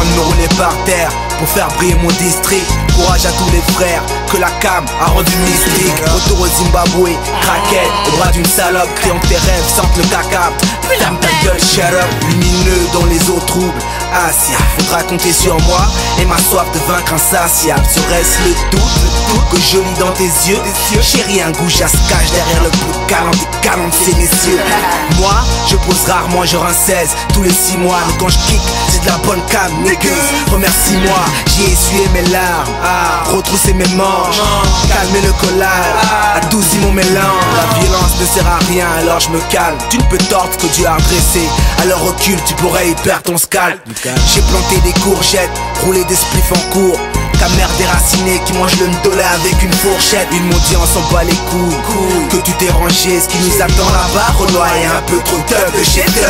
temps de me rouler par terre pour faire briller mon district. Courage à tous les frères que la cam a rendu mystique. Retour au Zimbabwe, craquette au bras d'une salope, criant que tes rêves sentent le caca. Ferme ta gueule, shut up. Lumineux dans les eaux troubles, Asia, faudra compter sur moi et ma soif de vaincre insatiable. Serait-ce le doute que je lis dans tes yeux? Chérie, un goujat se cache derrière le plus galant des galants de ces messieurs. Moi, je pose rarement, je rince tous les 6 mois. Mais quand je kick, c'est de la bonne cam, niggas. Remercie-moi, j'y ai essuyé mes larmes, retroussé mes manches, calmer le collage, adouci mon mélange. La violence ne sert à rien, alors je me calme. Tu ne peux tordre que Dieu a redressé. Alors recule, tu pourrais y perdre ton scalp. J'ai planté des courgettes, roulé des spliffs en cours. Ta mère déracinée qui mange le ndolé avec une fourchette. Ils m'ont dit on s'en bat les couilles, que tu t'es rangé. Ce qui nous attend là-bas, Renoir est un peu trop tough de chez toi.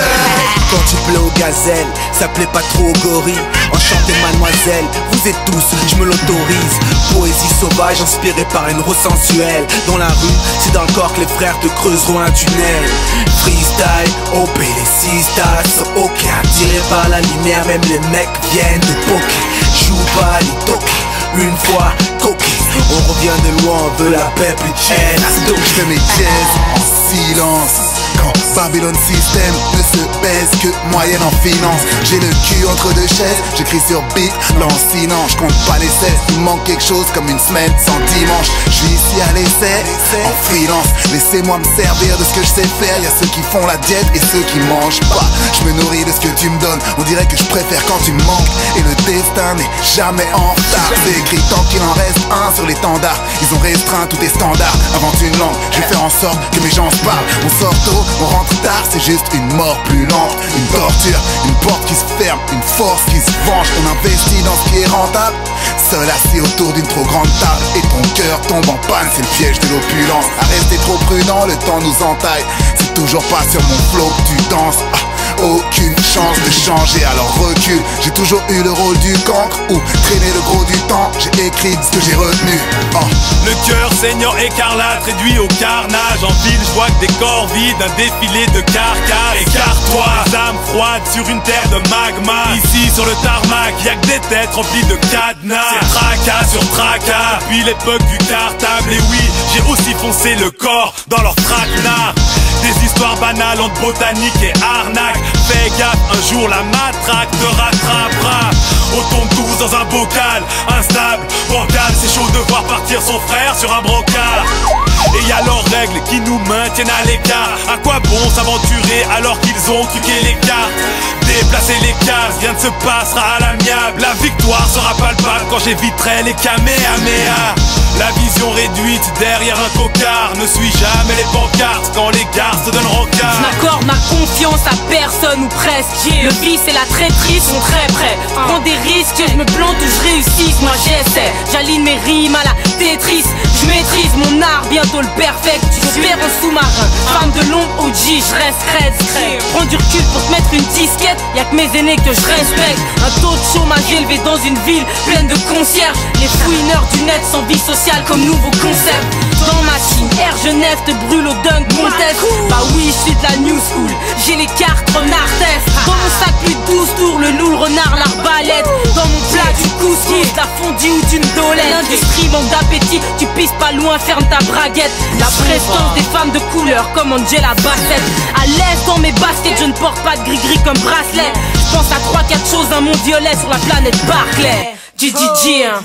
Quand tu plais aux gazelles, ça plaît pas trop aux gorilles. Enchantée mademoiselle, vous êtes tous, je me l'autorise. Poésie sauvage inspirée par une rose sensuelle. Dans la rue, c'est dans le corps que les frères te creuseront un tunnel. Freestyle, OP les sistas sont ok, attirés par la lumière, même les mecs viennent de poker. Joue pas les toqués, une fois coqué. On revient de loin, on veut la paix, plus de haine. Je fais mes jazz en silence. Quand Babylon System ne se baise que moyenne en finance. J'ai le cul entre deux chaises, j'écris sur beat, lancinant. Je compte pas les 16, il manque quelque chose comme une semaine sans dimanche. Je suis ici à l'essai, en freelance. Laissez-moi me servir de ce que je sais faire. Y'a ceux qui font la diète et ceux qui mangent pas. Je me nourris de ce que tu me donnes, on dirait que je préfère quand tu me manques. Et le destin n'est jamais en retard. C'est écrit tant qu'il en reste un sur l'étendard. Ils ont restreint tous tes standards, invente une langue. Je vais faire en sorte que mes gens se parlent. On sort tôt, on rentre tard, c'est juste une mort plus lente. Une torture, une porte qui se ferme, une force qui se venge. On investit dans ce qui est rentable, seul assis autour d'une trop grande table. Et ton cœur tombe en panne, c'est le piège de l'opulence. À rester trop prudent, le temps nous entaille. C'est toujours pas sur mon flow que tu danses. Aucune chance de changer, alors recule. J'ai toujours eu le rôle du cancre ou traîner le gros du temps. J'ai écrit ce que j'ai retenu. Le cœur saignant écarlate, réduit au carnage. En ville, je vois que des corps vides, un défilé de carcasses. Écarte-toi, les âmes froides sur une terre de magma. Ici sur le tarmac, y'a que des têtes remplies de cadenas. C'est tracas sur tracas, puis l'époque du cartable. Et oui, j'ai aussi foncé le corps dans leur traquenard. Des histoires banales entre botanique et arnaque. Fais gaffe, un jour la matraque te rattrapera. On tombe tous dans un bocal, instable, bancal. C'est chaud de voir partir son frère sur un brocard. Et y'a leurs règles qui nous maintiennent à l'écart. À quoi bon s'aventurer alors qu'ils ont truqué les cartes? Déplacer les cases, rien ne se passera à l'amiable. La victoire sera palpable quand j'éviterai les kamehameha. La vision réduite derrière un cocard. Ne suis jamais les pancartes quand les gars se donnent rencard. Je n'accorde ma confiance à personne ou presque. Le vice et la traîtrise sont très près. Prends des risques, je me plante ou je réussisse. Moi j'essaie, j'aligne mes rimes à la Tetris. Je maîtrise mon art, bientôt le perfect. J'espère en sous-marin, femme de l'ombre OG, je reste red. Prends du recul pour te mettre une disquette. Y'a que mes aînés que je respecte. Un taux de chômage élevé dans une ville pleine de concierges. Les fouineurs du net sans vie sociale comme nouveau concept. Dans machine, Air Genève te brûle au dunk Montest. Bah oui, je suis de la new school, j'ai les cartes renardesses. Dans mon sac plus de 12 tours, le loup, le renard, l'arbalète. Dans mon plat du couscous, de la fondue ou d'une dolette. L'industrie manque d'appétit, tu pisses pas loin, ferme ta braguette. La prestance des femmes de couleur comme Angela Bassett. À l'aise dans mes baskets, je ne porte pas de gris-gris comme bracelet. Je pense à 3-4 choses, un monde violet sur la planète Barclay. GGG, hein.